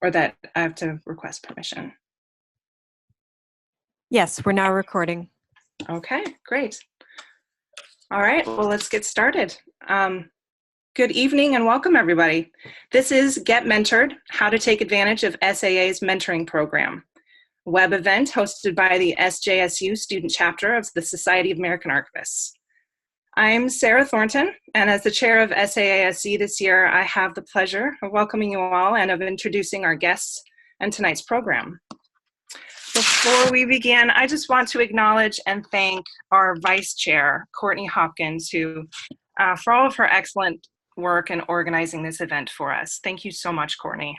or that I have to request permission? Yes, we're now recording. Okay, great. All right, well, let's get started. Good evening and welcome, everybody. This is Get Mentored, How to Take Advantage of SAA's Mentoring Program, a web event hosted by the SJSU Student Chapter of the Society of American Archivists. I'm Sarah Thornton, and as the chair of SAASC this year, I have the pleasure of welcoming you all and of introducing our guests and tonight's program. Before we begin, I just want to acknowledge and thank our vice chair, Courtney Hopkins, who, for all of her excellent work in organizing this event for us. Thank you so much, Courtney.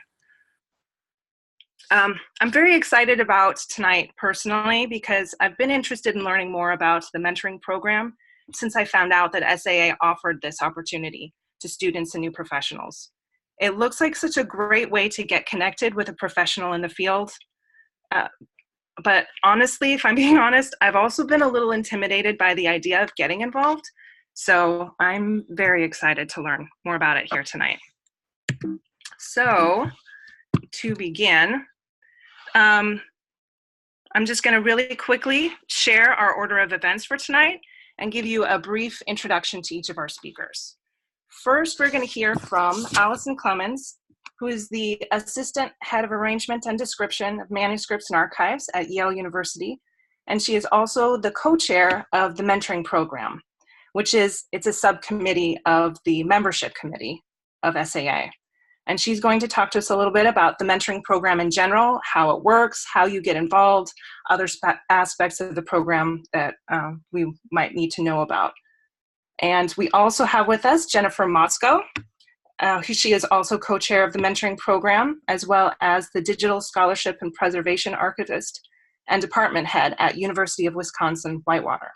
I'm very excited about tonight personally because I've been interested in learning more about the mentoring program since I found out that SAA offered this opportunity to students and new professionals. It looks like such a great way to get connected with a professional in the field. But honestly, if I'm being honest, I've also been a little intimidated by the idea of getting involved. So I'm very excited to learn more about it here tonight. So to begin, I'm just going to really quickly share our order of events for tonight and give you a brief introduction to each of our speakers. First, we're going to hear from Alison Clemens, who is the Assistant Head of Arrangement and Description of Manuscripts and Archives at Yale University, and she is also the co-chair of the Mentoring Program, it's a subcommittee of the membership committee of SAA. And she's going to talk to us a little bit about the mentoring program in general, how it works, how you get involved, other aspects of the program that we might need to know about. And we also have with us Jennifer Motzko. She is also co-chair of the mentoring program, as well as the Digital Scholarship and Preservation Archivist and department head at University of Wisconsin-Whitewater.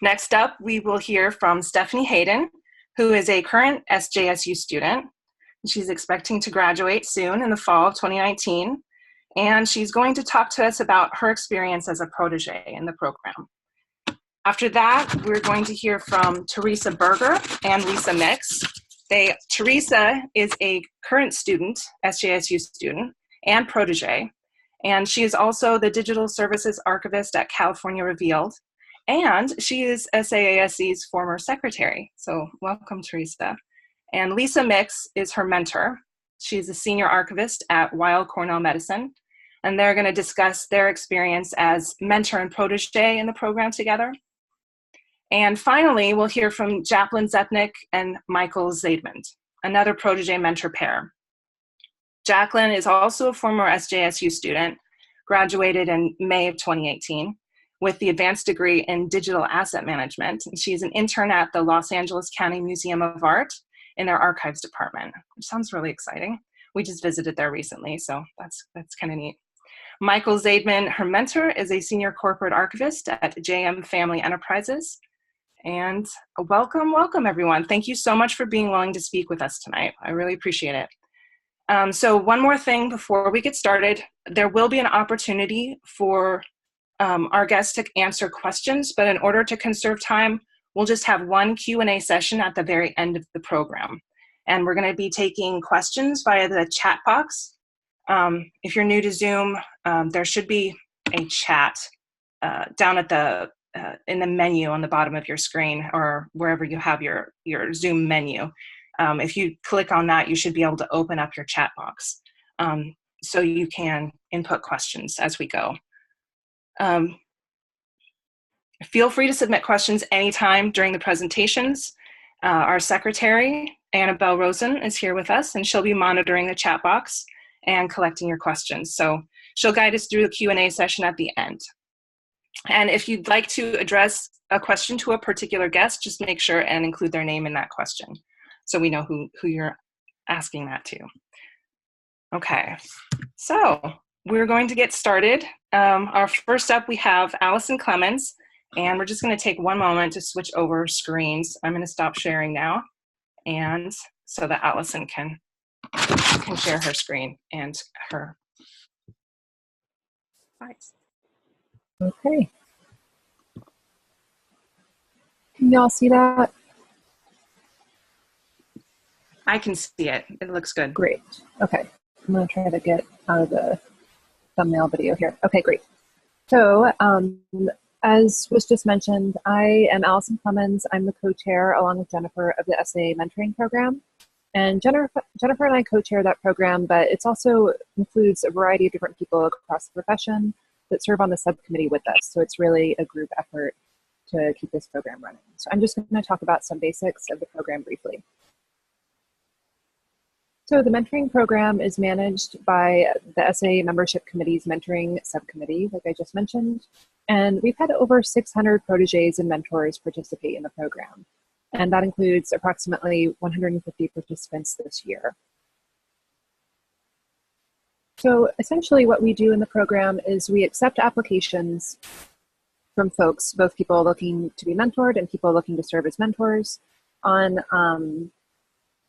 Next up, we will hear from Stephanie Hayden, who is a current SJSU student. She's expecting to graduate soon in the fall of 2019, and she's going to talk to us about her experience as a protege in the program. After that, we're going to hear from Teresa Berger and Lisa Mix. Teresa is a current student, SJSU student, and protege, and she is also the Digital Services Archivist at California Revealed, and she is SAASC's former secretary. So welcome, Teresa. And Lisa Mix is her mentor. She's a senior archivist at Weill Cornell Medicine, and they're going to discuss their experience as mentor and protege in the program together. And finally, we'll hear from Jacqueline Zepnik and Michael Zaidman, another protege mentor pair. Jacqueline is also a former SJSU student, graduated in May of 2018 with the advanced degree in digital asset management. She's an intern at the Los Angeles County Museum of Art in their archives department, which sounds really exciting. We just visited there recently, so that's kind of neat. Michael Zaidman, her mentor, is a senior corporate archivist at JM Family Enterprises. And welcome, everyone. Thank you so much for being willing to speak with us tonight. I really appreciate it. So one more thing before we get started, there will be an opportunity for our guests to answer questions, but in order to conserve time, we'll just have one Q&A session at the very end of the program. And we're going to be taking questions via the chat box. If you're new to Zoom, there should be a chat down at in the menu on the bottom of your screen or wherever you have your Zoom menu. If you click on that, you should be able to open up your chat box so you can input questions as we go. Feel free to submit questions anytime during the presentations. Our secretary, Annabelle Rosen, is here with us, and she'll be monitoring the chat box and collecting your questions. So she'll guide us through the Q&A session at the end. And if you'd like to address a question to a particular guest, just make sure and include their name in that question so we know who you're asking that to. Okay, so we're going to get started. Our first up, we have Alison Clemens, and we're just going to take one moment to switch over screens. I'm going to stop sharing now, and so that Alison can share her screen and her slides. Okay. Can y'all see that? I can see it. It looks good. Great. Okay. I'm going to try to get out of the thumbnail video here. Okay, great. So as was just mentioned, I am Alison Clemens. I'm the co-chair along with Jennifer of the SAA mentoring program. And Jennifer and I co-chair that program, but it also includes a variety of different people across the profession that serve on the subcommittee with us. So it's really a group effort to keep this program running. So I'm just going to talk about some basics of the program briefly. So the mentoring program is managed by the SAA membership committee's mentoring subcommittee, like I just mentioned. And we've had over 600 proteges and mentors participate in the program. And that includes approximately 150 participants this year. So essentially what we do in the program is we accept applications from folks, both people looking to be mentored and people looking to serve as mentors, on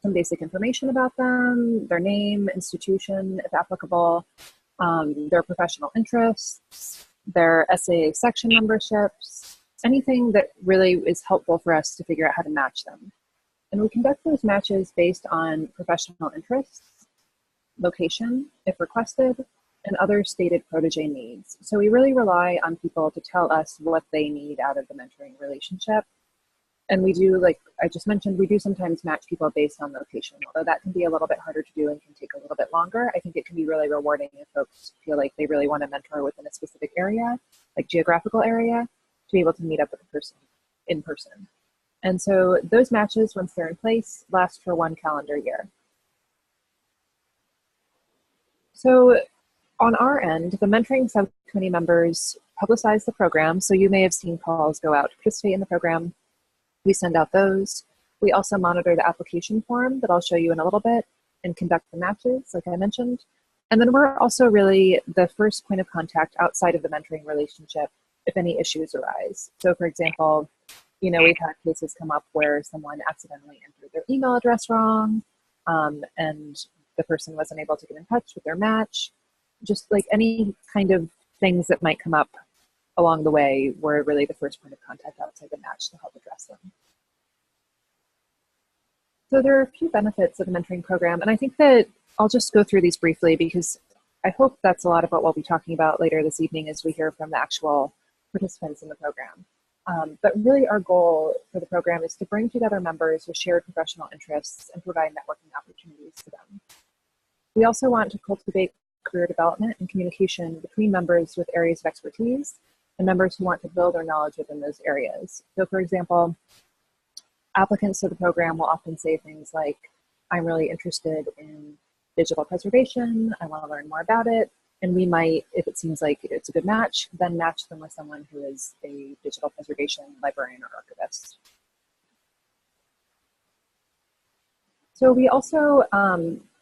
some basic information about them, their name, institution, if applicable, their professional interests, their SAA section memberships, anything that really is helpful for us to figure out how to match them. And we conduct those matches based on professional interests, location, if requested, and other stated protege needs. So we really rely on people to tell us what they need out of the mentoring relationship. And we do, like I just mentioned, we do sometimes match people based on location, although that can be a little bit harder to do and can take a little bit longer. I think it can be really rewarding if folks feel like they really want to mentor within a specific area, like geographical area, to be able to meet up with a person in person. And so those matches, once they're in place, last for 1 calendar year. So on our end, the mentoring subcommittee members publicize the program. So you may have seen calls go out to participate in the program. We send out those. We also monitor the application form that I'll show you in a little bit and conduct the matches, like I mentioned. And then we're also really the first point of contact outside of the mentoring relationship if any issues arise. So for example, you know, we've had cases come up where someone accidentally entered their email address wrong, and the person wasn't able to get in touch with their match. Just like any kind of things that might come up along the way, we're really the first point of contact outside the match to help address them. So there are a few benefits of the mentoring program, and I think that I'll just go through these briefly because I hope that's a lot of what we'll be talking about later this evening as we hear from the actual participants in the program. But really our goal for the program is to bring together members with shared professional interests and provide networking opportunities to them. We also want to cultivate career development and communication between members with areas of expertise and members who want to build their knowledge within those areas. So for example, applicants to the program will often say things like, I'm really interested in digital preservation, I want to learn more about it. And we might, if it seems like it's a good match, then match them with someone who is a digital preservation librarian or archivist. So we also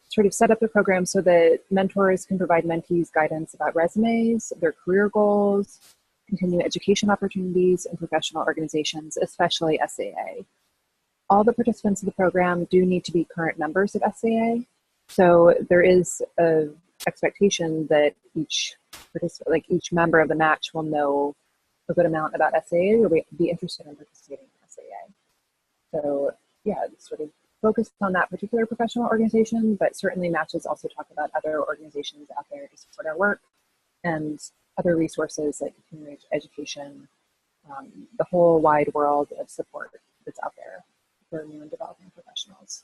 sort of set up the program so that mentors can provide mentees guidance about resumes, their career goals, continuing education opportunities, and professional organizations, especially SAA. All the participants of the program do need to be current members of SAA. So there is an expectation that each member of the match will know a good amount about SAA or be interested in participating in SAA. So yeah, it's sort of focused on that particular professional organization, but certainly matches also talk about other organizations out there to support our work and other resources like continuing education, the whole wide world of support that's out there for new and developing professionals.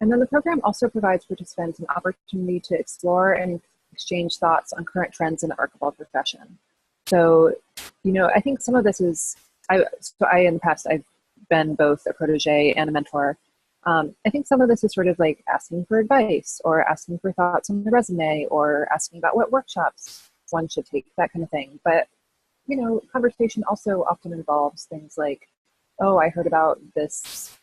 And then the program also provides participants an opportunity to explore and exchange thoughts on current trends in the archival profession. So, you know, I think some of this is, in the past, I've been both a protege and a mentor. I think some of this is sort of like asking for advice or asking for thoughts on the resume or asking about what workshops one should take, that kind of thing. But, you know, conversation also often involves things like, oh, I heard about this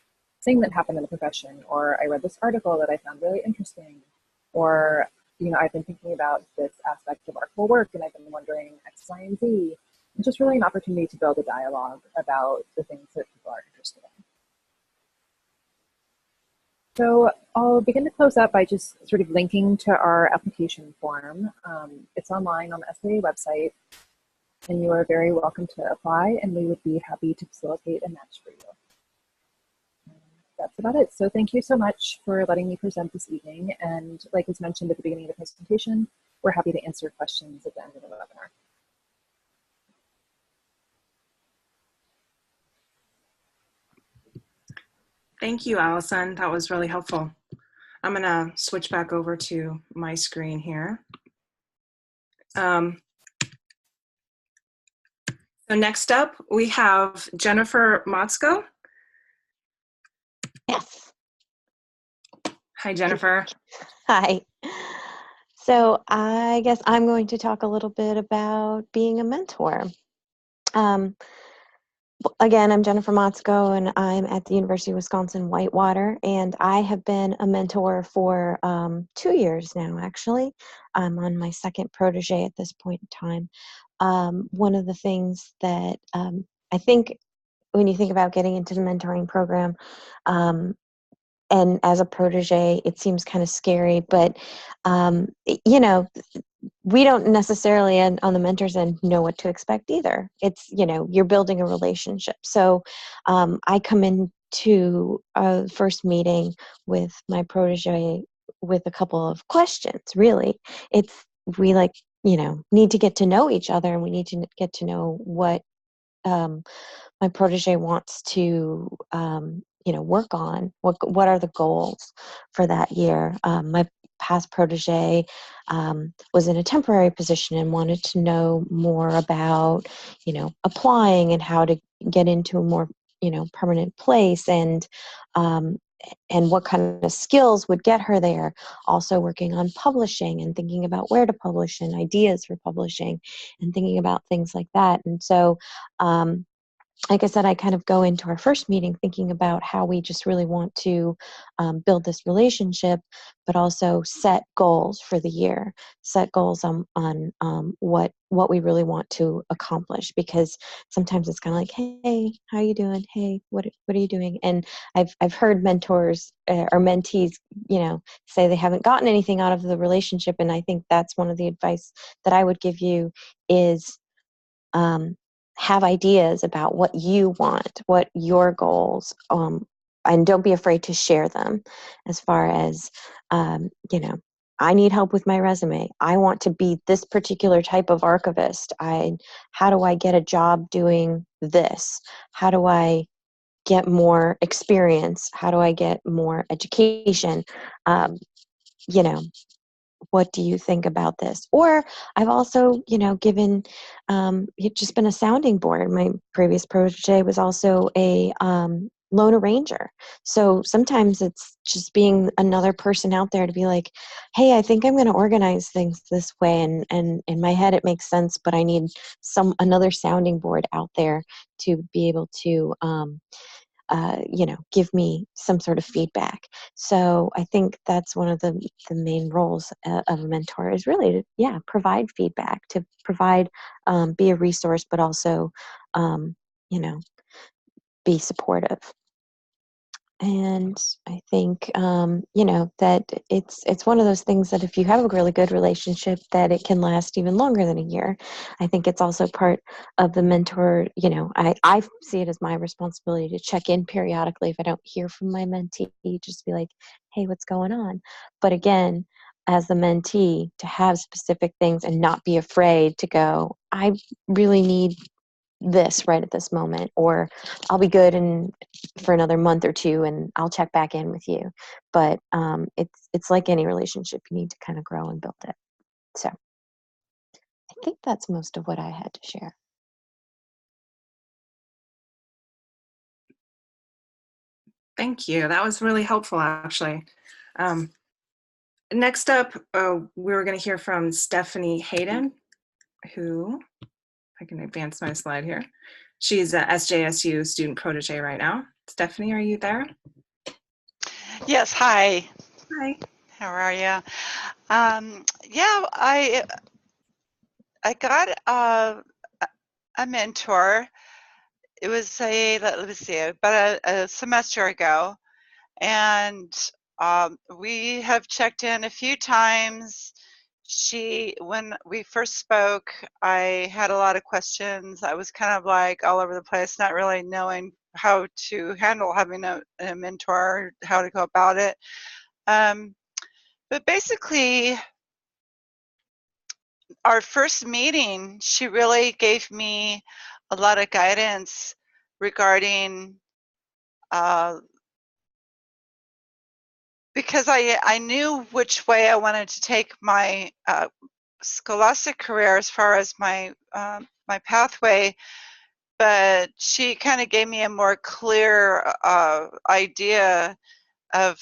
thing that happened in the profession, or I read this article that I found really interesting, or, you know, I've been thinking about this aspect of archival work and I've been wondering X, Y, and Z. It's just really an opportunity to build a dialogue about the things that people are interested in. So I'll begin to close up by just sort of linking to our application form. It's online on the SAA website, and you are very welcome to apply, and we would be happy to facilitate a match for you. that's about it. So thank you so much for letting me present this evening. And like was mentioned at the beginning of the presentation, we're happy to answer questions at the end of the webinar. Thank you, Allison. That was really helpful. I'm going to switch back over to my screen here. So next up, we have Jennifer Motzko. Yes. Hi, Jennifer. Hi. So I guess I'm going to talk a little bit about being a mentor. Again, I'm Jennifer Motzko, and I'm at the University of Wisconsin-Whitewater, and I have been a mentor for 2 years now, actually. I'm on my second protege at this point in time. One of the things that I think when you think about getting into the mentoring program, and as a protege, it seems kind of scary, but, you know, we don't necessarily on the mentors end know what to expect either. It's, you know, you're building a relationship. So I come into a first meeting with my protege with a couple of questions, really. We like, you know, need to get to know each other, and we need to get to know what my protege wants to, you know, work on. What are the goals for that year? My past protege was in a temporary position and wanted to know more about, you know, applying and how to get into a more, you know, permanent place, and what kind of skills would get her there. Also working on publishing and thinking about where to publish and ideas for publishing and thinking about things like that. And so like I said, I kind of go into our first meeting thinking about how we just really want to build this relationship, but also set goals for the year, set goals on what we really want to accomplish. Because sometimes it's kind of like, hey, how you doing? Hey, what are you doing? And I've heard mentors or mentees, you know, say they haven't gotten anything out of the relationship, and I think that's one of the advice that I would give you is. Have ideas about what you want, what your goals, and don't be afraid to share them. As far as, you know, I need help with my resume. I want to be this particular type of archivist. How do I get a job doing this? How do I get more experience? How do I get more education? You know, what do you think about this? Or I've also, you know, given, it's just been a sounding board. My previous protege was also a loan arranger. So sometimes it's just being another person out there to be like, hey, I think I'm going to organize things this way. And in my head, it makes sense, but I need another sounding board out there to be able to, you know, give me some sort of feedback. So I think that's one of the main roles of a mentor is really to, yeah, provide feedback, to provide, be a resource, but also, you know, be supportive. And I think, you know, that it's one of those things that if you have a really good relationship, that it can last even longer than a year. I think it's also part of the mentor, you know, I see it as my responsibility to check in periodically if I don't hear from my mentee, just be like, hey, what's going on? But again, as the mentee, to have specific things and not be afraid to go, I really need this right at this moment, or I'll be good for another month or two and I'll check back in with you. But it's like any relationship, you need to kind of grow and build it. So I think that's most of what I had to share. Thank you. That was really helpful, actually. Next up, we're going to hear from Stephanie Hayden, who, if I can advance my slide here. She's a SJSU student protege right now. Stephanie, are you there? Yes, hi. Hi. How are you? Yeah, I got a mentor. It was let me see, about a semester ago, and we have checked in a few times. when we first spoke, I had a lot of questions. I was kind of like all over the place, not really knowing how to handle having a mentor, how to go about it. But basically, our first meeting, she really gave me a lot of guidance regarding, because I knew which way I wanted to take my scholastic career as far as my my pathway, but she kind of gave me a more clear idea of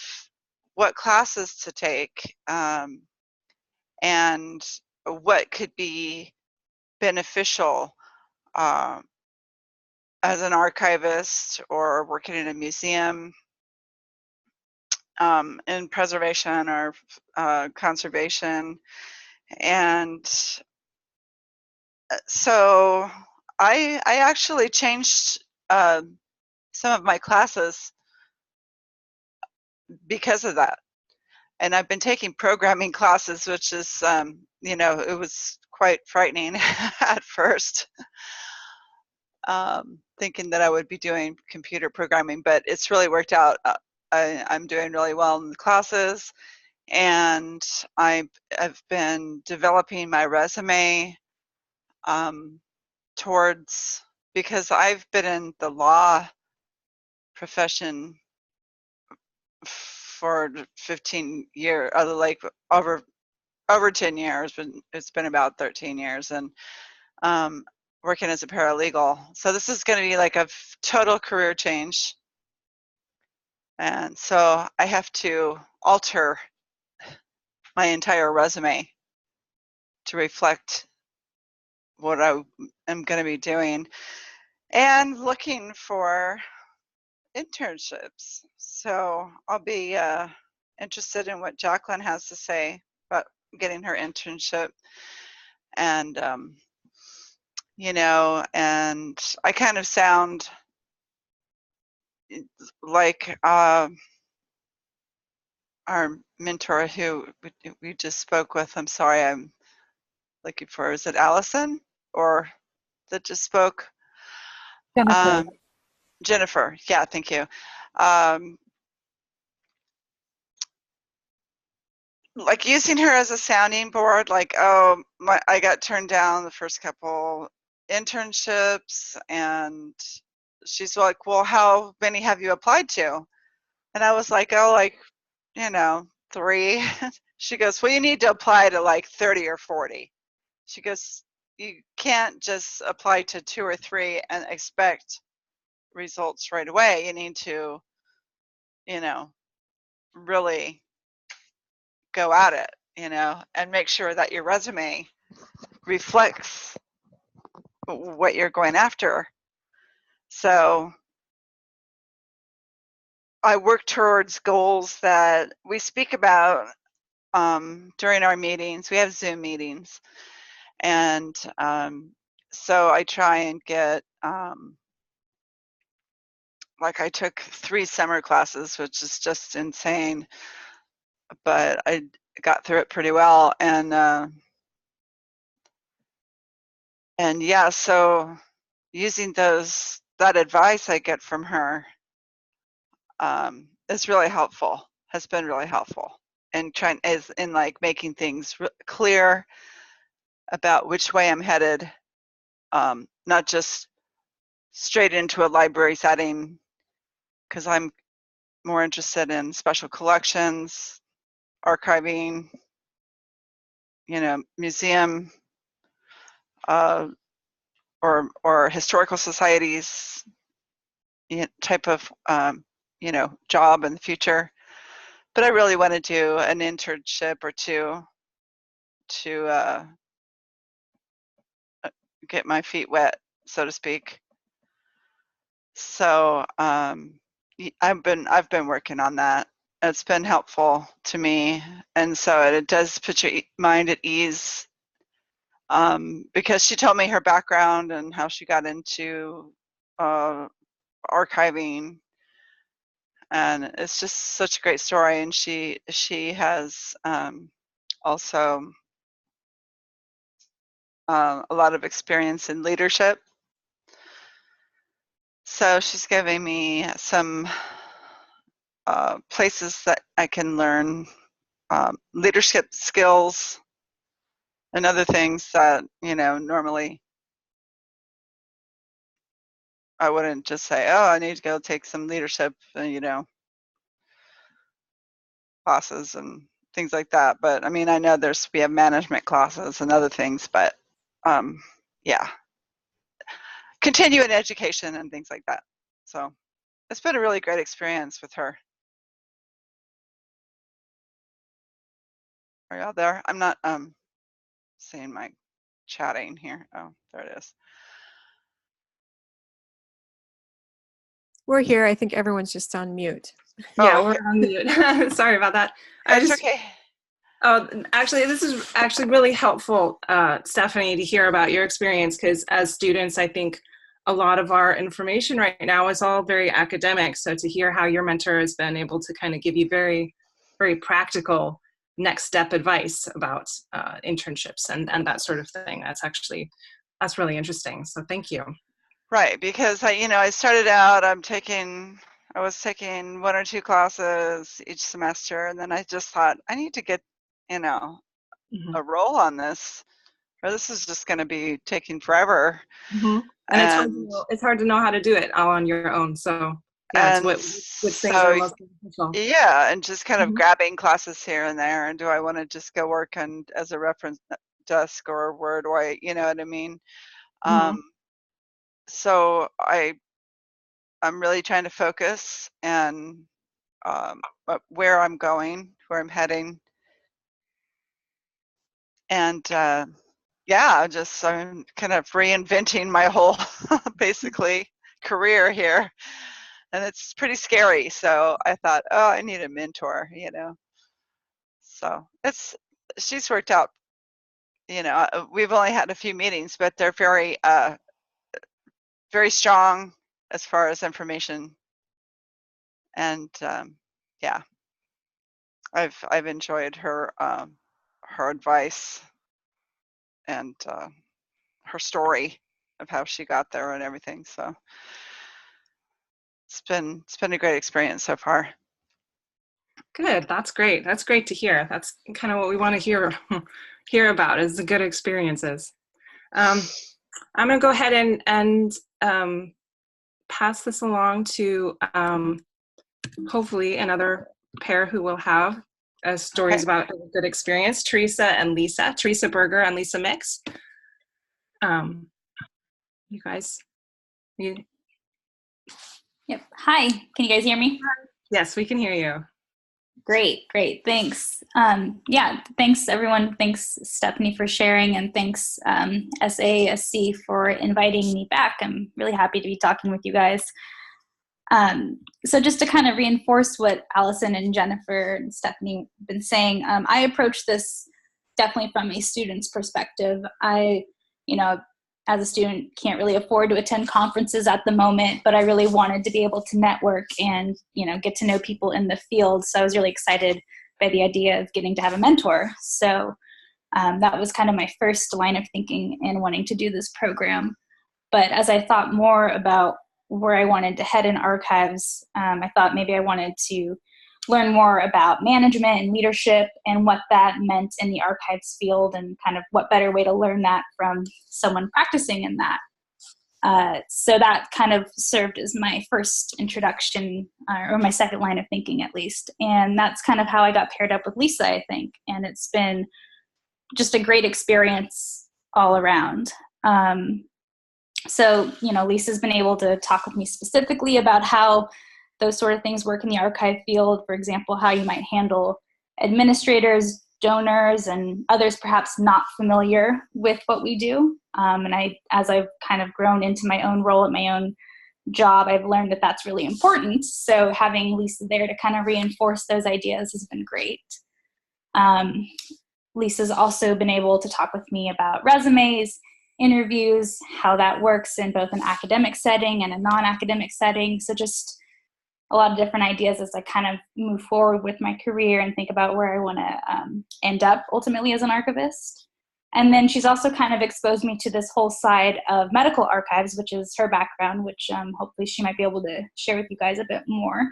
what classes to take, and what could be beneficial as an archivist or working in a museum, in preservation or conservation. And so I actually changed some of my classes because of that. And I've been taking programming classes, which is, you know, it was quite frightening at first, thinking that I would be doing computer programming, but it's really worked out. I'm doing really well in the classes, and I've been developing my resume towards, because I've been in the law profession for 15 years, like over 10 years, but it's been about 13 years, and working as a paralegal. So this is going to be like a total career change. And so I have to alter my entire resume to reflect what I am going to be doing, and looking for internships. So I'll be interested in what Jacqueline has to say about getting her internship. And, you know, and I kind of sound like our mentor who we just spoke with. I'm sorry, I'm looking for, is it Alison or that just spoke? Jennifer. Jennifer, yeah, thank you. Like using her as a sounding board, like, oh, I got turned down the first couple internships, and she's like, well, how many have you applied to? And I was like, oh, like, you know, 3. She goes, well, you need to apply to like 30 or 40. She goes, you can't just apply to 2 or 3 and expect results right away. You need to, you know, really go at it, you know, and make sure that your resume reflects what you're going after. So I work towards goals that we speak about during our meetings. We have Zoom meetings. And so I try and get, like I took 3 summer classes, which is just insane, but I got through it pretty well. And yeah, so using that advice I get from her is really helpful, has been really helpful, and in like making things clear about which way I'm headed, not just straight into a library setting, because I'm more interested in special collections, archiving, you know, museum, or historical societies, type of, you know, job in the future. But I really want to do an internship or 2 to get my feet wet, so to speak. So I've been working on that. It's been helpful to me, and so it does put your mind at ease, because she told me her background and how she got into archiving, and it's just such a great story. And she has also a lot of experience in leadership. So she's giving me some places that I can learn leadership skills and other things that, you know, normally I wouldn't just say, oh, I need to go take some leadership, you know, classes and things like that. But I mean, I know we have management classes and other things, but yeah, continuing education and things like that. So it's been a really great experience with her. Are y'all there? I'm not seeing my chatting here. Oh, there it is. We're here. I think everyone's just on mute. Yeah, Oh, we're okay. on mute. Sorry about that. That's okay. Oh, actually, this is actually really helpful, Stephanie, to hear about your experience, because as students, I think a lot of our information right now is all very academic. So to hear how your mentor has been able to kind of give you very, very practical next step advice about internships and that sort of thing, that's really interesting. So thank you. Right, because I started out, I was taking 1 or 2 classes each semester, and then I just thought I need to get, Mm-hmm. a roll on this, or this is just going to be taking forever. Mm-hmm. And it's hard to know how to do it all on your own. So yeah, it's which things are most beneficial. Yeah, and just kind of Mm-hmm. grabbing classes here and there. And do I want to just go work as a reference desk, or where do I, you know what I mean? Mm-hmm. So I'm really trying to focus and where I'm going, where I'm heading. And yeah, I'm kind of reinventing my whole basically career here. And it's pretty scary. So I thought, oh, I need a mentor, So she's worked out, we've only had a few meetings, but they're very, very strong as far as information. And yeah, I've enjoyed her advice and her story of how she got there and everything. So it's been a great experience so far. Good. That's great. That's great to hear. That's kind of what we want to hear about, is the good experiences. I'm going to go ahead and pass this along to hopefully another pair who will have stories about a good experience, Teresa Berger and Lisa Mix. You guys. Yep. Hi. Can you guys hear me? Yes, we can hear you. Great. Thanks. Yeah, thanks everyone. Thanks Stephanie for sharing, and thanks SAASC for inviting me back. I'm really happy to be talking with you guys. So just to kind of reinforce what Alison and Jennifer and Stephanie have been saying, I approach this definitely from a student's perspective. I, as a student, can't really afford to attend conferences at the moment, but I really wanted to be able to network and, get to know people in the field. So I was really excited by the idea of getting to have a mentor. So that was kind of my first line of thinking in wanting to do this program. But as I thought more about where I wanted to head in archives, I thought maybe I wanted to learn more about management and leadership and what that meant in the archives field, and kind of what better way to learn that from someone practicing in that. So that kind of served as my first introduction, or my second line of thinking at least. And that's kind of how I got paired up with Lisa, I think. And it's been just a great experience all around. So, Lisa's been able to talk with me specifically about how those sort of things work in the archive field. For example, how you might handle administrators, donors, and others perhaps not familiar with what we do. And as I've kind of grown into my own role at my own job, I've learned that that's really important. So having Lisa there to kind of reinforce those ideas has been great. Lisa's also been able to talk with me about resumes, interviews, how that works in both an academic setting and a non-academic setting. So just a lot of different ideas as I kind of move forward with my career and think about where I want to end up ultimately as an archivist. And then she's also kind of exposed me to this whole side of medical archives, which is her background, which hopefully she might be able to share with you guys a bit more.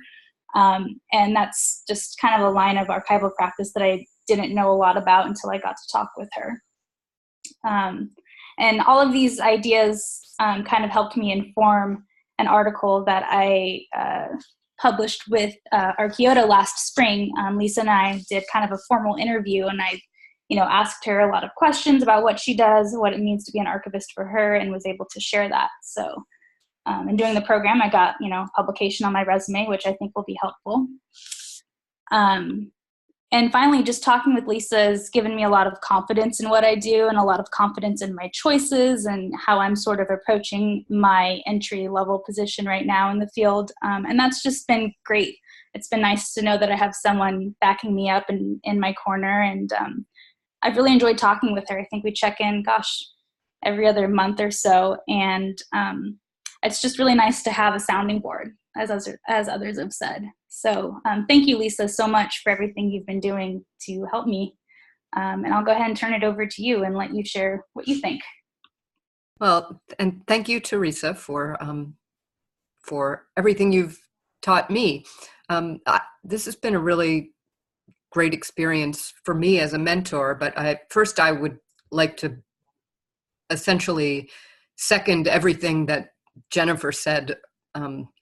And that's just kind of a line of archival practice that I didn't know a lot about until I got to talk with her. And all of these ideas kind of helped me inform an article that I published with Archivist last spring. Lisa and I did kind of a formal interview, and I asked her a lot of questions about what she does, what it means to be an archivist for her, and was able to share that. So in doing the program, I got, publication on my resume, which I think will be helpful. And finally, just talking with Lisa has given me a lot of confidence in what I do and a lot of confidence in my choices and how I'm sort of approaching my entry-level position right now in the field. And that's just been great. It's been nice to know that I have someone backing me up and in my corner. And I've really enjoyed talking with her. I think we check in, every other month or so. And it's just really nice to have a sounding board, as others have said. So thank you, Lisa, so much for everything you've been doing to help me. And I'll go ahead and turn it over to you and let you share what you think. Well, and thank you, Teresa, for everything you've taught me. This has been a really great experience for me as a mentor, but first I would like to essentially second everything that Jennifer said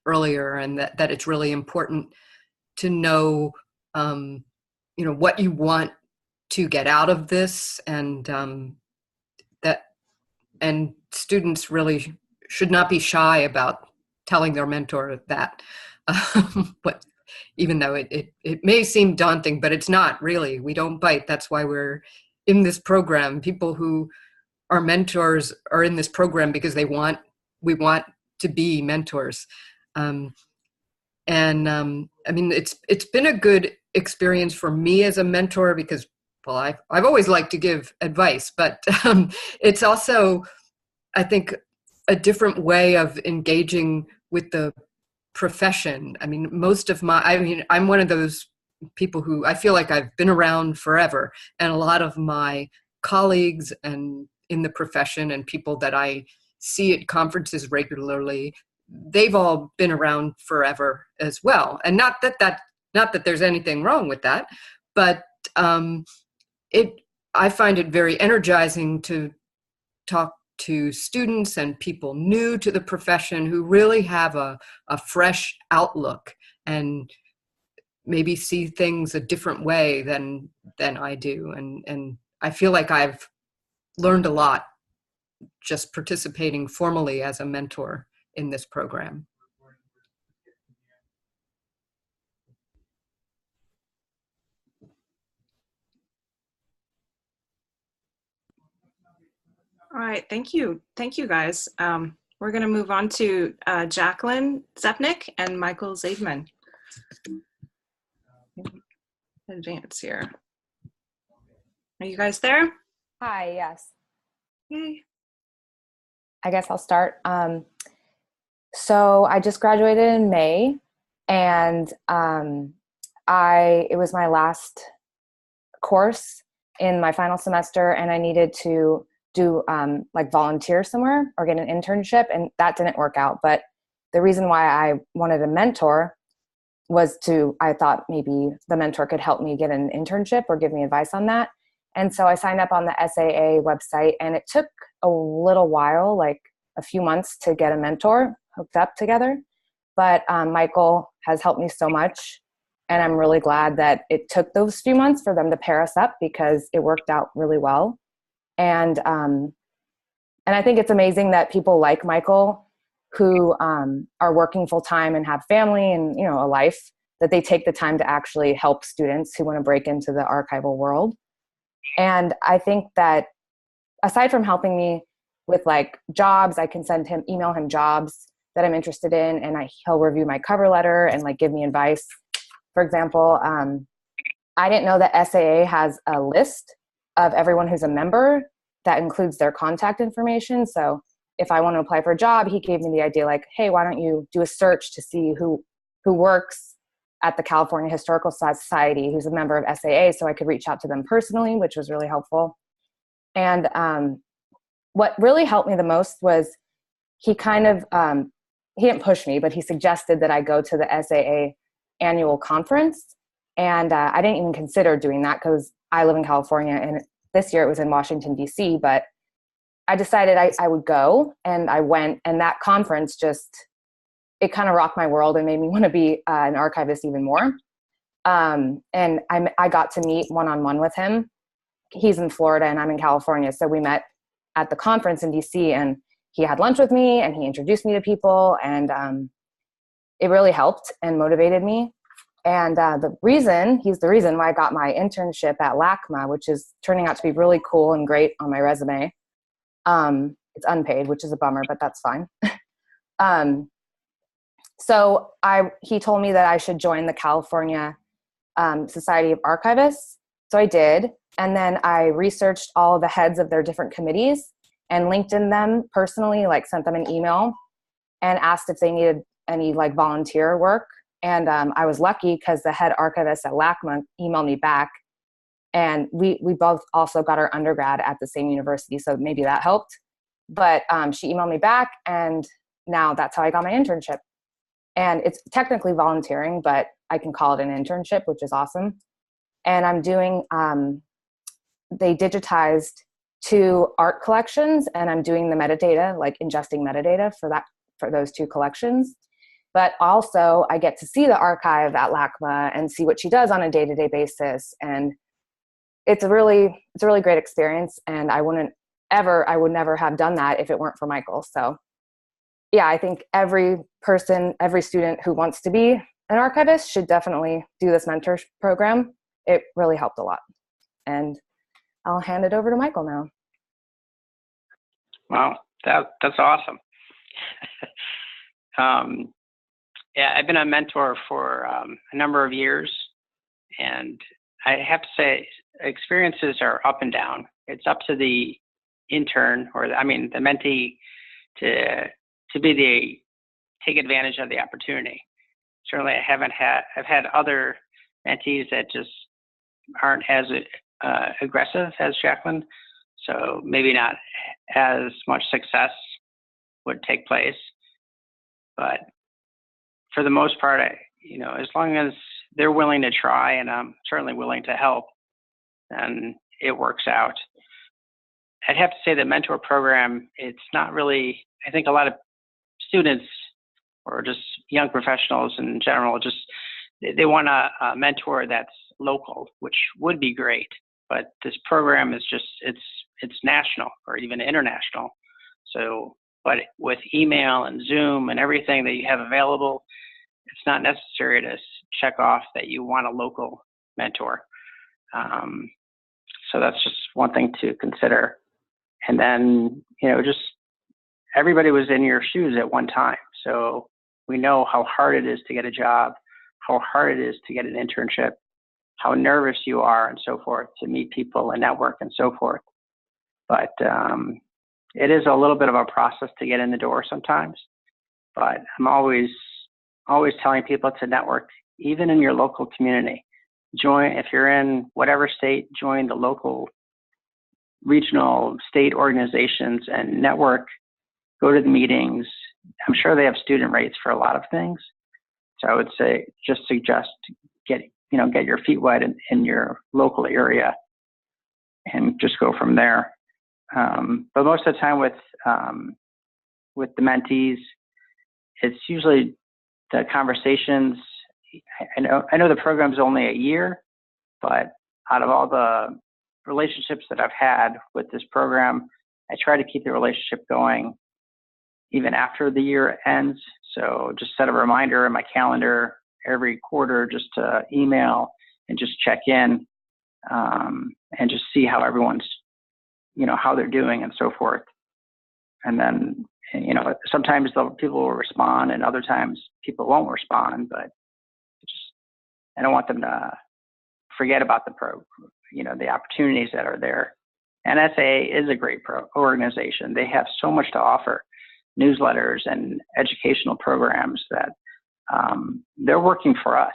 earlier, and that it's really important to know, what you want to get out of this, and and students really should not be shy about telling their mentor that. But even though it may seem daunting, but it's not really. We don't bite. That's why we're in this program. People who are mentors are in this program because we want to be mentors. It's been a good experience for me as a mentor because, well, I've always liked to give advice, but it's also, I think, a different way of engaging with the profession. I'm one of those people who I feel like I've been around forever, and a lot of my colleagues and in the profession and people that I see at conferences regularly, they've all been around forever as well. And not that there's anything wrong with that, but I find it very energizing to talk to students and people new to the profession who really have a fresh outlook and maybe see things a different way than I do. And I feel like I've learned a lot just participating formally as a mentor in this program. All right, thank you. Thank you, guys. We're going to move on to Jacqueline Zepnick and Michael Zaidman. Advance here. Are you guys there? Hi, yes. Yay. I guess I'll start. So I just graduated in May, and it was my last course in my final semester, and I needed to do volunteer somewhere or get an internship, and that didn't work out. But the reason why I wanted a mentor was I thought maybe the mentor could help me get an internship or give me advice on that. And so I signed up on the SAA website, and it took a little while, like a few months, to get a mentor hooked up together. But Michael has helped me so much, and I'm really glad that it took those few months for them to pair us up, because it worked out really well. And I think it's amazing that people like Michael, who are working full time and have family and a life, that they take the time to actually help students who want to break into the archival world. And I think that aside from helping me with jobs, I can email him jobs that I'm interested in, and he'll review my cover letter and give me advice. For example, I didn't know that SAA has a list of everyone who's a member that includes their contact information. So if I want to apply for a job, he gave me the idea hey, why don't you do a search to see who works at the California Historical Society, who's a member of SAA, so I could reach out to them personally, which was really helpful. And what really helped me the most was he kind of, he didn't push me, but he suggested that I go to the SAA annual conference. And I didn't even consider doing that because I live in California, and this year it was in Washington, D.C., but I decided I would go, and I went, and that conference it kind of rocked my world and made me want to be an archivist even more. And I got to meet one-on-one with him. He's in Florida and I'm in California. So we met at the conference in DC, and he had lunch with me and he introduced me to people, and it really helped and motivated me. And he's the reason why I got my internship at LACMA, which is turning out to be really cool and great on my resume. It's unpaid, which is a bummer, but that's fine. So he told me that I should join the California Society of Archivists. So I did. And then I researched all the heads of their different committees and LinkedIn them personally, like sent them an email and asked if they needed any like volunteer work. And I was lucky because the head archivist at LACMA emailed me back, and we both also got our undergrad at the same university. So maybe that helped, but she emailed me back, and now that's how I got my internship. And it's technically volunteering, but I can call it an internship, which is awesome. And I'm doing, they digitized 2 art collections, and I'm doing the metadata, like ingesting metadata for those 2 collections. But also I get to see the archive at LACMA and see what she does on a day-to-day basis. And it's a really great experience. And I would never have done that if it weren't for Michael. So yeah, I think every student who wants to be an archivist should definitely do this mentor program. It really helped a lot. And I'll hand it over to Michael now. Wow, that's awesome. Yeah, I've been a mentor for a number of years, and I have to say experiences are up and down. It's up to the intern the mentee to take advantage of the opportunity. Certainly I've had other mentees that just aren't as aggressive as Jacqueline, so maybe not as much success would take place. But for the most part, as long as they're willing to try, and I'm certainly willing to help, then it works out. I'd have to say the mentor program, it's not really, I think a lot of students or just young professionals in general, they want a mentor that's local, which would be great. But this program is it's national or even international. So, but with email and Zoom and everything that you have available, it's not necessary to check off that you want a local mentor. So that's just one thing to consider. And then, just everybody was in your shoes at one time. So we know how hard it is to get a job, how hard it is to get an internship, how nervous you are and so forth to meet people and network and so forth. But it is a little bit of a process to get in the door sometimes. But I'm always telling people to network, even in your local community. If you're in whatever state, join the local, regional, state organizations and network, go to the meetings. I'm sure they have student rates for a lot of things. So I would say, just suggest get your feet wet in your local area and just go from there. But most of the time with the mentees, it's usually the conversations. I know the program's only a year, but out of all the relationships that I've had with this program, I try to keep the relationship going even after the year ends. So just set a reminder in my calendar every quarter just to email and just check in and just see how everyone's, how they're doing and so forth. And then, sometimes people will respond and other times people won't respond, but I don't want them to forget about the opportunities that are there. And SAA is a great organization. They have so much to offer, newsletters and educational programs that they're working for us.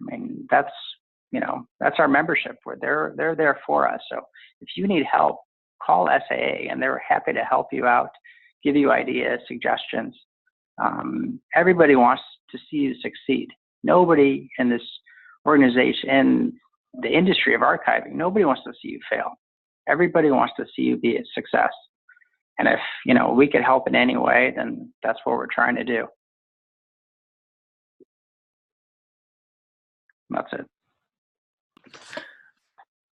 I mean, that's our membership where they're there for us. So if you need help, call SAA, and they're happy to help you out, give you ideas, suggestions. Everybody wants to see you succeed. Nobody in this organization, in the industry of archiving, nobody wants to see you fail. Everybody wants to see you be a success. And if, we could help in any way, then that's what we're trying to do. That's it.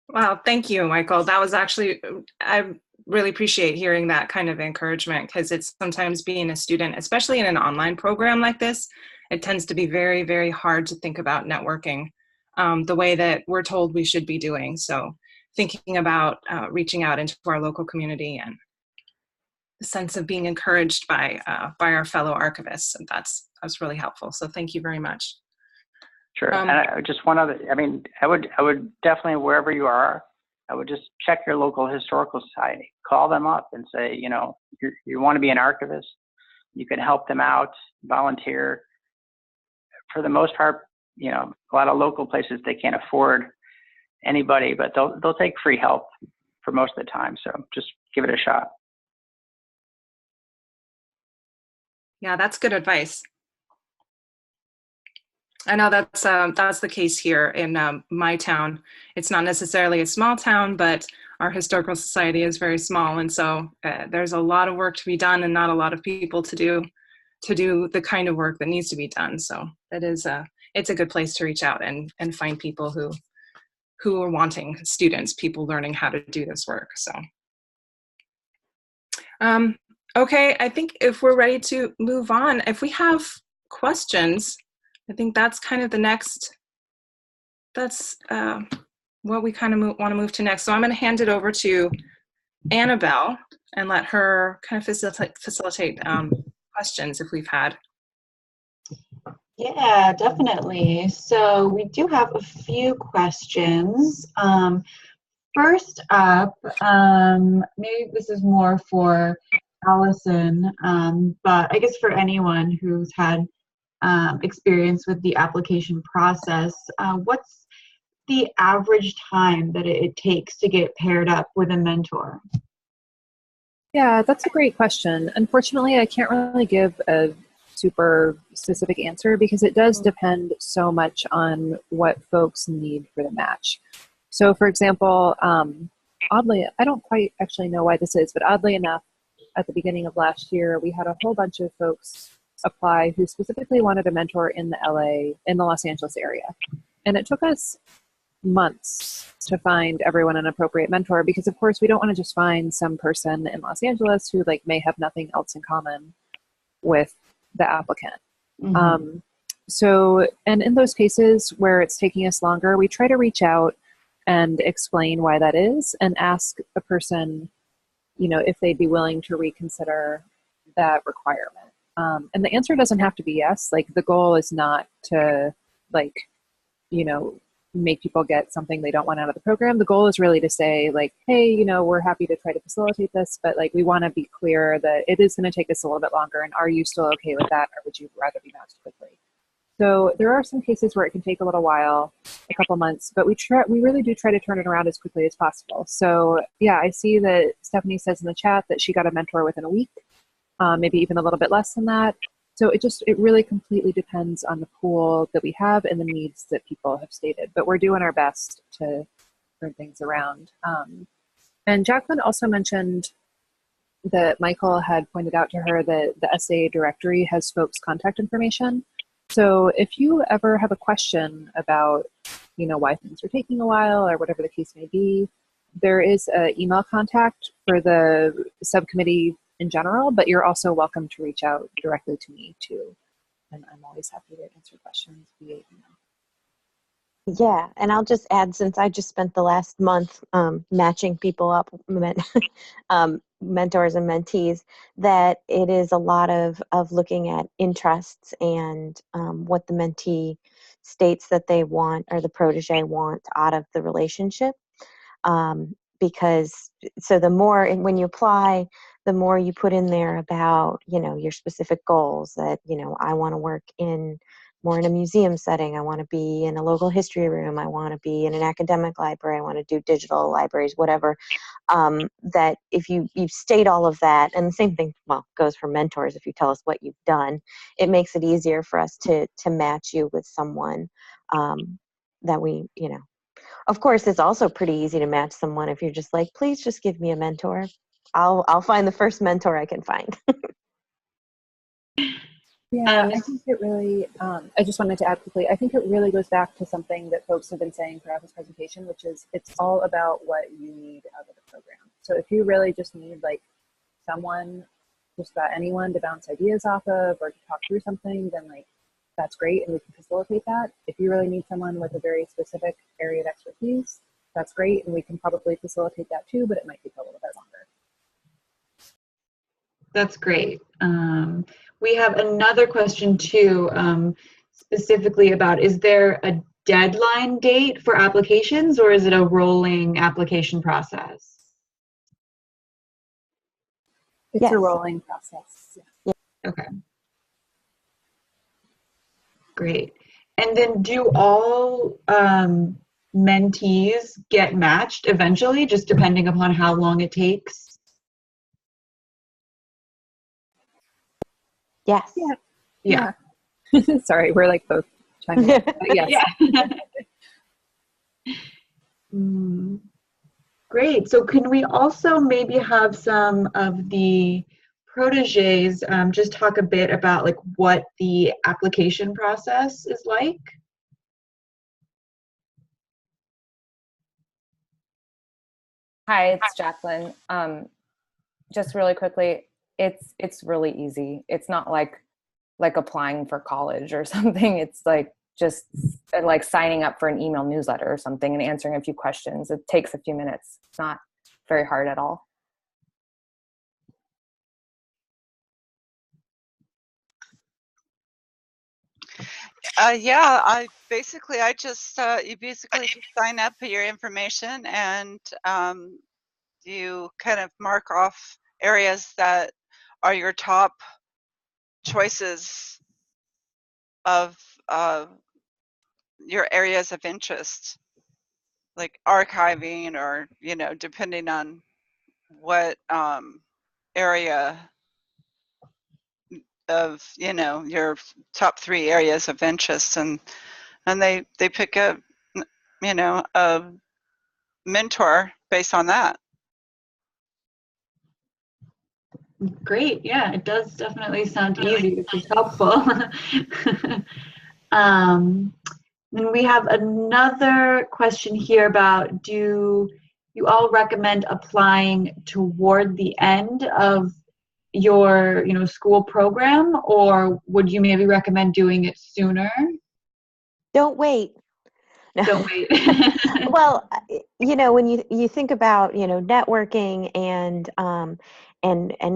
Wow, thank you, Michael. That was actually, I really appreciate hearing that kind of encouragement, because it's sometimes being a student, especially in an online program like this, it tends to be very, very hard to think about networking the way that we're told we should be doing. So thinking about reaching out into our local community and the sense of being encouraged by our fellow archivists, and that's really helpful. So thank you very much. Sure. And just one other, I would definitely, wherever you are, I would just check your local historical society, call them up and say, you want to be an archivist, you can help them out, volunteer. For the most part, a lot of local places, they can't afford anybody, but they'll take free help for most of the time. So just give it a shot. Yeah, that's good advice. I know that's the case here in my town. It's not necessarily a small town, but our historical society is very small, and so there's a lot of work to be done, and not a lot of people to do the kind of work that needs to be done. So it is it's a good place to reach out and find people who are wanting students, people learning how to do this work. So okay, I think if we're ready to move on, if we have questions, I think that's kind of the next, that's what we kind of want to move to next. So I'm going to hand it over to Annabelle and let her kind of facilitate questions if we've had. Yeah, definitely. So we do have a few questions. First up, maybe this is more for Alison, but I guess for anyone who's had experience with the application process, what's the average time that it takes to get paired up with a mentor? Yeah, that's a great question. Unfortunately, I can't really give a super specific answer because it does depend so much on what folks need for the match. So for example, oddly, I don't quite actually know why this is, but oddly enough, at the beginning of last year, we had a whole bunch of folks apply who specifically wanted a mentor in the Los Angeles area. And it took us months to find everyone an appropriate mentor because of course we don't want to just find some person in Los Angeles who may have nothing else in common with the applicant. Mm-hmm. So, and in those cases where it's taking us longer, we try to reach out and explain why that is and ask the person, if they'd be willing to reconsider that requirement. And the answer doesn't have to be yes. The goal is not to make people get something they don't want out of the program. The goal is really to say hey, we're happy to try to facilitate this, but we want to be clear that it is going to take us a little bit longer. And are you still okay with that? Or would you rather be matched quickly? So there are some cases where it can take a little while, a couple months, but we really do try to turn it around as quickly as possible. So yeah, I see that Stephanie says in the chat that she got a mentor within a week, maybe even a little bit less than that. So it really completely depends on the pool that we have and the needs that people have stated, but we're doing our best to turn things around. And Jacqueline also mentioned that Michael had pointed out to her that the SAA directory has folks' contact information. So if you ever have a question about, why things are taking a while or whatever the case may be, there is an email contact for the subcommittee in general, but you're also welcome to reach out directly to me too. And I'm always happy to answer questions via email. Yeah, and I'll just add, since I just spent the last month matching people up, mentors and mentees, that it is a lot of looking at interests and what the mentee states that they want or the protege want out of the relationship. Because so the more, when you apply, the more you put in there about, your specific goals that, I want to work more in a museum setting. I want to be in a local history room. I want to be in an academic library. I want to do digital libraries, whatever. that if you state all of that, and the same thing, well, goes for mentors. If you tell us what you've done, it makes it easier for us to match you with someone that we, of course, it's also pretty easy to match someone if you're just like, please just give me a mentor. I'll find the first mentor I can find. Yeah, I think it really, I just wanted to add quickly, I think it really goes back to something that folks have been saying throughout this presentation, which is it's all about what you need out of the program. So if you really just need like someone, just about anyone to bounce ideas off of or to talk through something, then like that's great and we can facilitate that. If you really need someone with a very specific area of expertise, that's great and we can probably facilitate that too, but it might take a little bit longer. That's great. We have another question too, specifically about, is there a deadline date for applications or is it a rolling application process? It's a rolling process. Yeah. Okay. Great. And then do all mentees get matched eventually, just depending upon how long it takes? Yes. Yeah. Sorry, we're like both chiming in. Yes. Great. So can we also maybe have some of the proteges just talk a bit about like what the application process is like? Hi, it's Jacqueline. Just really quickly, it's really easy. It's not like applying for college or something. It's like just like signing up for an email newsletter or something and answering a few questions. It takes a few minutes. It's not very hard at all. Yeah, I just you basically just sign up, put your information, and you kind of mark off areas that are your top choices of your areas of interest, like archiving, or depending on what area of your top 3 areas of interest, and they pick a a mentor based on that. Great. Yeah, it does definitely sound easy, which is helpful. Then we have another question here about, do you all recommend applying toward the end of your school program, or would you maybe recommend doing it sooner? Don't wait. No. Don't wait. Well, when you think about networking and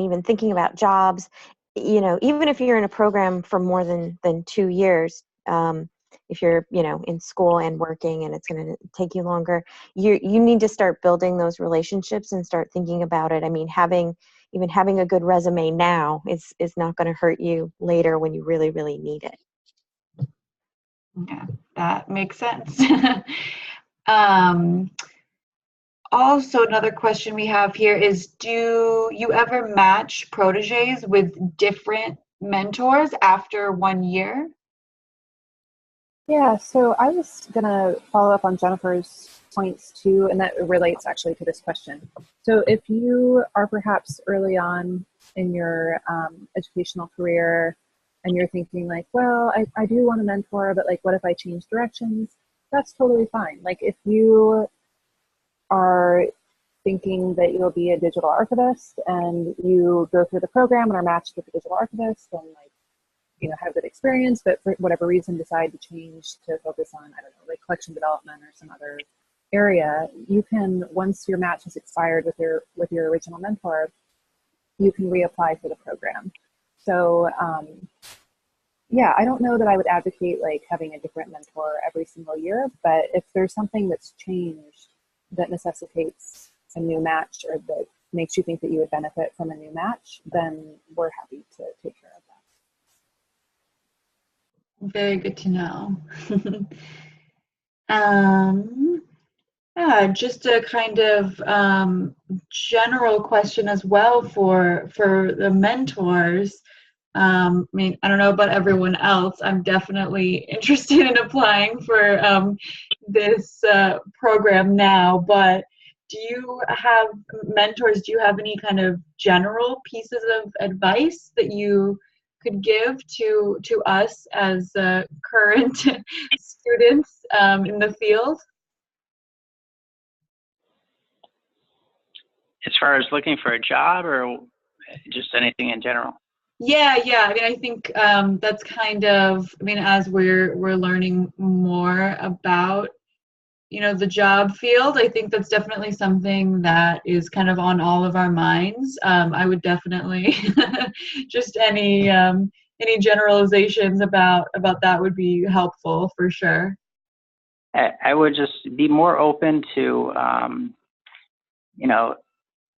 even thinking about jobs, even if you're in a program for more than 2 years, if you're in school and working and it's going to take you longer, you need to start building those relationships and start thinking about it. I mean, having a good resume now is not going to hurt you later when you really, really need it. Yeah, that makes sense. Also, another question we have here is, do you ever match proteges with different mentors after 1 year? Yeah, so I was going to follow up on Jennifer's points too, and that relates actually to this question. So if you are perhaps early on in your educational career and you're thinking like, well, I do want a mentor, but like, what if I change directions? That's totally fine. Like if you are thinking that you'll be a digital archivist and you go through the program and are matched with a digital archivist and like, have good experience, but for whatever reason decide to change to focus on, I don't know, like collection development or some other area, you can, once your match has expired with your original mentor, you can reapply for the program. So yeah, I don't know that I would advocate like having a different mentor every single year, but if there's something that's changed that necessitates a new match or that makes you think that you would benefit from a new match, then we're happy to take care of that. Very good to know. Yeah, just a kind of general question as well for the mentors. I mean, I don't know about everyone else. I'm definitely interested in applying for this program now, but do you have mentors? Do you have any kind of general pieces of advice that you could give to us as current students in the field? As far as looking for a job or just anything in general? Yeah. I mean, I think that's kind of, I mean, as we're learning more about, the job field, I think that's definitely something that is kind of on all of our minds. I would definitely just any generalizations about that would be helpful for sure. I would just be more open to,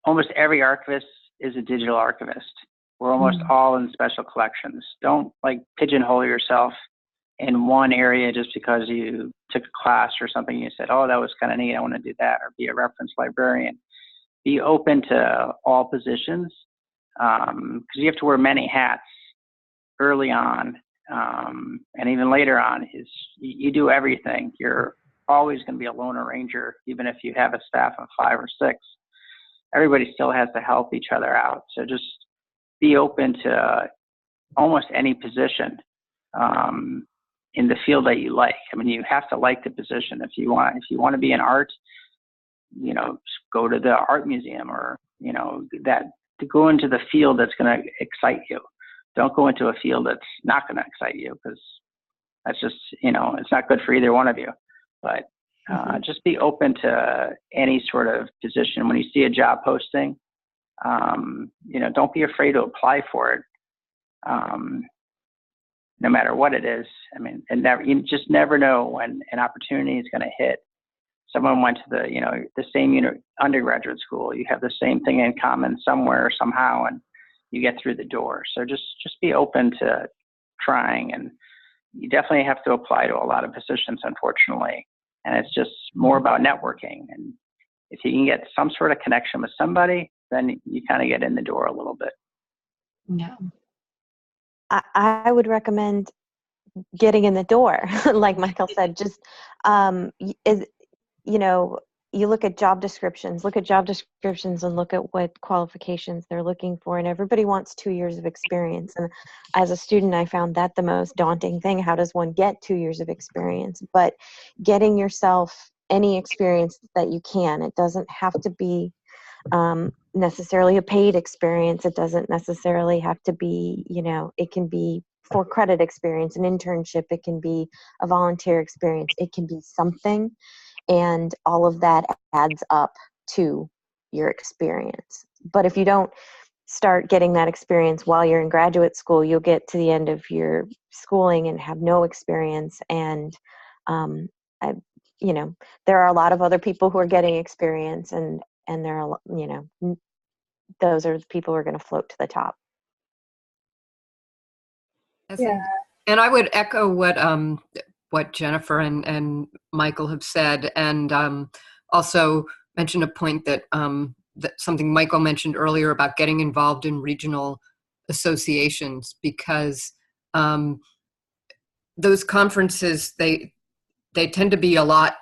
almost every archivist is a digital archivist. We're almost all in special collections. Don't pigeonhole yourself in one area just because you took a class or something. You said, oh, that was kind of neat, I want to do that, or be a reference librarian. Be open to all positions, because you have to wear many hats early on, and even later on. You do everything. You're always going to be a loner ranger, even if you have a staff of 5 or 6. Everybody still has to help each other out. So just be open to almost any position in the field that you like. I mean, you have to like the position. If you want to be in art, go to the art museum, or to go into the field that's going to excite you. Don't go into a field that's not going to excite you, because that's just, it's not good for either one of you. But just be open to any sort of position. When you see a job posting, don't be afraid to apply for it, no matter what it is. I mean, you just never know when an opportunity is going to hit. Someone went to the same undergraduate school. You have the same thing in common somewhere, somehow, and you get through the door. So just be open to trying, and you definitely have to apply to a lot of positions, unfortunately. And it's just more about networking. And if you can get some sort of connection with somebody, then you kind of get in the door a little bit. Yeah. I would recommend getting in the door. Like Michael said, just, you look at job descriptions and look at what qualifications they're looking for. And everybody wants 2 years of experience. And as a student, I found that the most daunting thing. How does one get 2 years of experience? But getting yourself any experience that you can. It doesn't have to be necessarily a paid experience. It doesn't necessarily have to be, it can be for credit experience, an internship. It can be a volunteer experience. It can be something. And all of that adds up to your experience. But if you don't start getting that experience while you're in graduate school, you'll get to the end of your schooling and have no experience. And, there are a lot of other people who are getting experience, and there are, those are the people who are going to float to the top. Yeah. And I would echo what Jennifer and Michael have said, and also mention a point that something Michael mentioned earlier about getting involved in regional associations, because those conferences, they tend to be a lot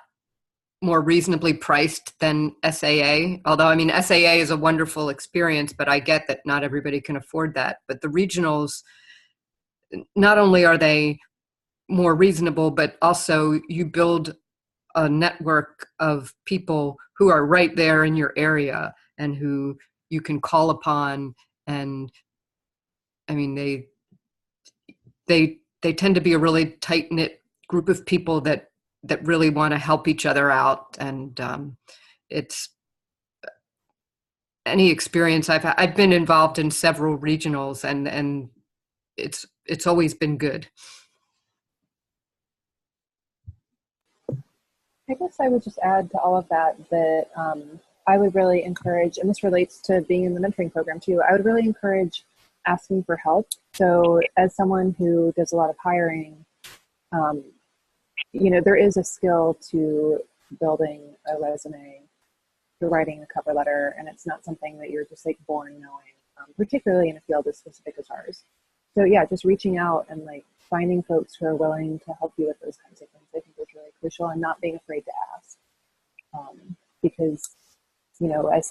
more reasonably priced than SAA. Although, I mean, SAA is a wonderful experience, but I get that not everybody can afford that. But the regionals, not only are they more reasonable, but also you build a network of people who are right there in your area and who you can call upon. And I mean, they tend to be a really tight-knit group of people that really want to help each other out. And it's any experience I've had. I've been involved in several regionals, and it's always been good. I guess I would just add to all of that I would really encourage, and this relates to being in the mentoring program too, I would really encourage asking for help. So as someone who does a lot of hiring, there is a skill to building a resume, you're writing a cover letter, and it's not something that you're just like born knowing, particularly in a field as specific as ours. So yeah, just reaching out and like finding folks who are willing to help you with those kinds of things, I think is really crucial, and not being afraid to ask. Because, you know, as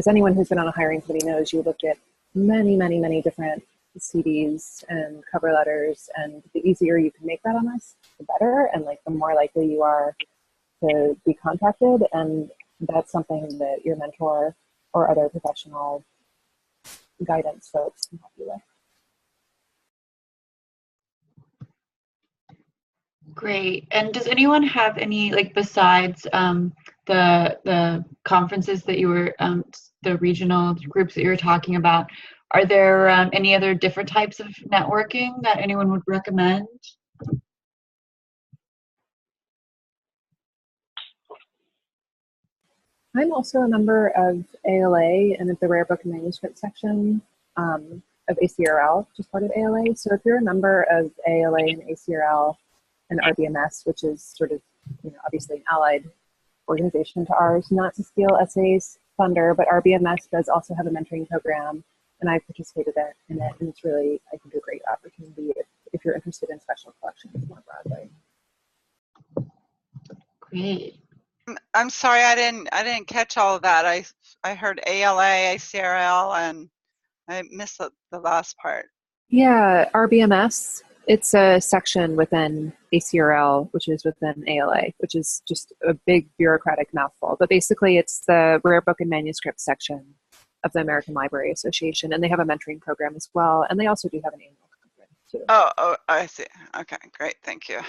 anyone who's been on a hiring committee knows, you look at many different CVs and cover letters, and the easier you can make that on us, the better, and like the more likely you are to be contacted. And that's something that your mentor or other professional guidance folks can help you with. Great. And does anyone have any, like, besides the conferences that you were, the regional groups that you were talking about, are there any other different types of networking that anyone would recommend? I'm also a member of ALA and at the Rare Book and Manuscript section of ACRL, which is part of ALA. So if you're a member of ALA and ACRL and RBMS, which is sort of, you know, obviously an allied organization to ours, not to steal SAA's thunder, but RBMS does also have a mentoring program, and I've participated in it, and it's really, I think, a great opportunity if you're interested in special collections more broadly. Great. I'm sorry, I didn't catch all of that. I heard ALA, ACRL, and I missed the last part. Yeah, RBMS, it's a section within ACRL, which is within ALA, which is just a big bureaucratic mouthful. But basically, it's the Rare Book and Manuscript section of the American Library Association, and they have a mentoring program as well, and they also do have an annual conference too. Oh, I see. Okay, great, thank you.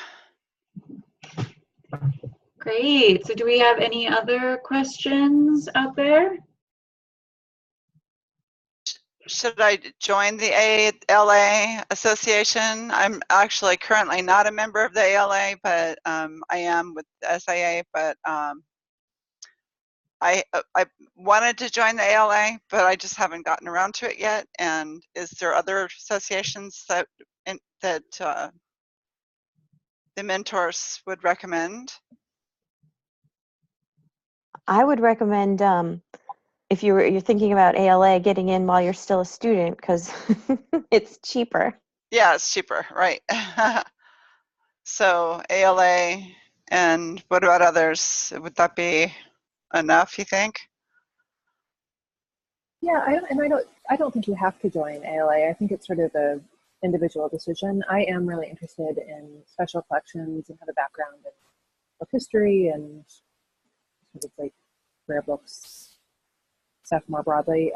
Great. So do we have any other questions out there? Should I join the ALA Association? I'm actually currently not a member of the ALA, but I am with the SAA, but I wanted to join the ALA, but I just haven't gotten around to it yet. And is there other associations that the mentors would recommend? I would recommend if you're thinking about ALA, getting in while you're still a student, because it's cheaper. Yeah, it's cheaper, right? So ALA, and what about others? Would that be enough, you think? Yeah, I don't think you have to join ALA. I think it's sort of an individual decision. I am really interested in special collections and have a background in book history and sort of like rare books stuff more broadly.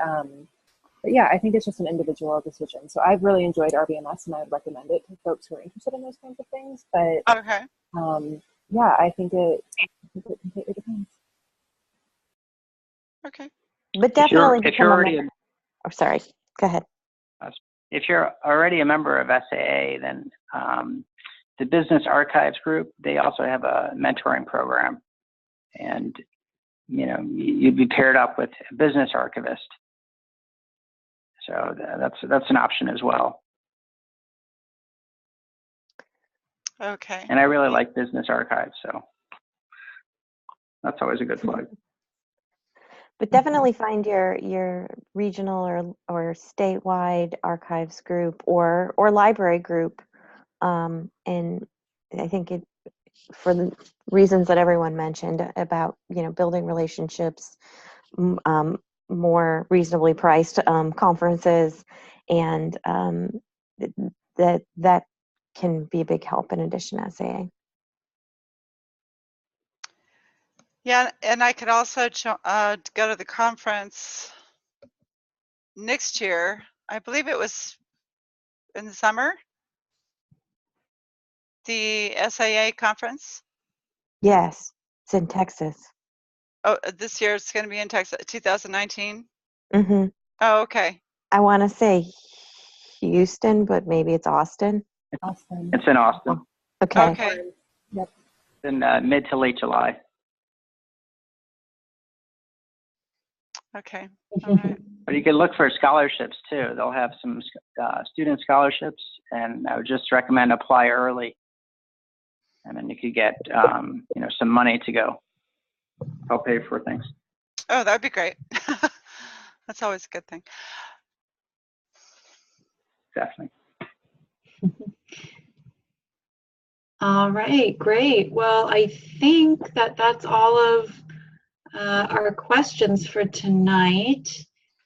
But yeah, I think it's just an individual decision. So I've really enjoyed RBMS, and I would recommend it to folks who are interested in those kinds of things. But okay. Yeah, I think it completely depends. Okay. But definitely, if you're already oh, sorry. Go ahead. If you're already a member of SAA, then the Business Archives group, they also have a mentoring program, and you know, you'd be paired up with a business archivist. So that's an option as well. Okay. And I really like Business Archives, so that's always a good plug. But definitely find your regional or statewide archives group or library group, and I think it, for the reasons that everyone mentioned about, you know, building relationships, more reasonably priced conferences, and that can be a big help in addition to SAA. Yeah, and I could also go to the conference next year. I believe it was in the summer, the SAA conference. Yes, it's in Texas. Oh, this year it's going to be in Texas, 2019. Mm-hmm. Oh, okay. I want to say Houston, but maybe it's Austin. Austin. It's in Austin. Okay. Okay. Yep. In mid to late July. Okay. All right. But you can look for scholarships too. They'll have some student scholarships, and I would just recommend apply early. and then you could get some money to go help pay for things. Oh, that'd be great. That's always a good thing. Definitely. All right, great. Well, I think that that's all of our questions for tonight.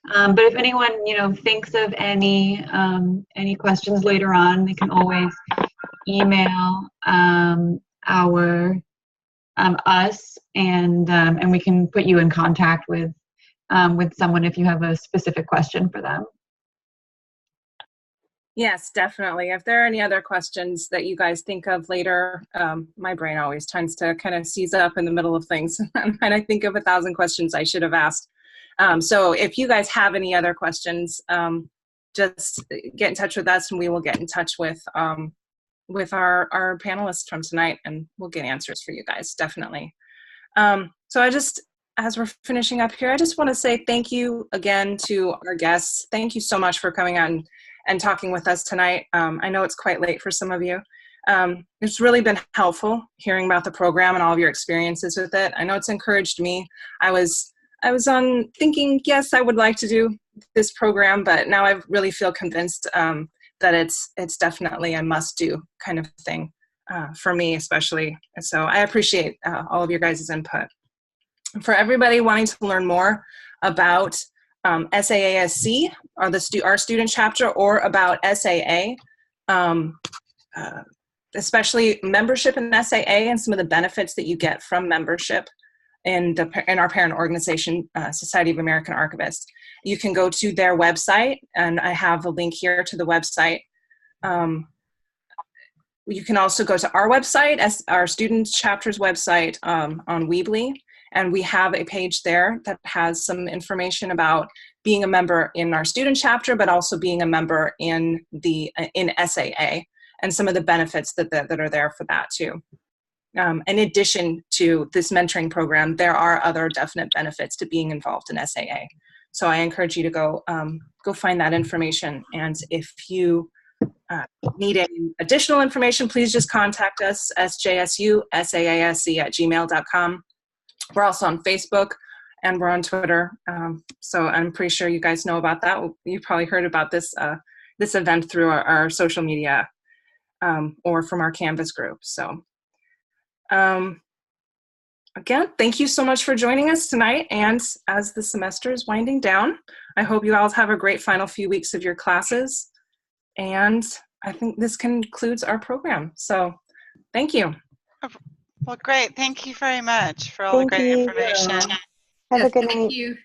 But if anyone, thinks of any questions later on, they can always email us, and we can put you in contact with someone if you have a specific question for them. Yes, definitely. If there are any other questions that you guys think of later, my brain always tends to kind of seize up in the middle of things, and I think of 1,000 questions I should have asked. So if you guys have any other questions, just get in touch with us, and we will get in touch with our panelists from tonight, and we'll get answers for you guys, definitely. So as we're finishing up here, I just want to say thank you again to our guests. Thank you so much for coming on and talking with us tonight. I know it's quite late for some of you. It's really been helpful hearing about the program and all of your experiences with it. I know it's encouraged me. I was on thinking, yes, I would like to do this program, but now I really feel convinced that it's definitely a must-do kind of thing for me, especially. So I appreciate all of your guys' input. For everybody wanting to learn more about SAASC, or our student chapter, or about SAA, especially membership in SAA and some of the benefits that you get from membership in our parent organization, Society of American Archivists. You can go to their website, and I have a link here to the website. You can also go to our website, our student chapter's website on Weebly, and we have a page there that has some information about being a member in our student chapter, but also being a member in SAA, and some of the benefits that are there for that too. In addition to this mentoring program, there are other definite benefits to being involved in SAA. So I encourage you to go find that information. And if you need any additional information, please just contact us, SJSU SAASC @gmail.com. We're also on Facebook, and we're on Twitter. So I'm pretty sure you guys know about that. You probably heard about this event through our social media or from our Canvas group. So again, thank you so much for joining us tonight. And as the semester is winding down, I hope you all have a great final few weeks of your classes. And I think this concludes our program. So thank you. Well, great. Thank you very much for all the great information. Have a good night. Thank you.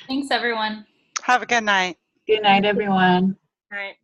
Thanks, everyone. Have a good night. Good night, everyone. All right.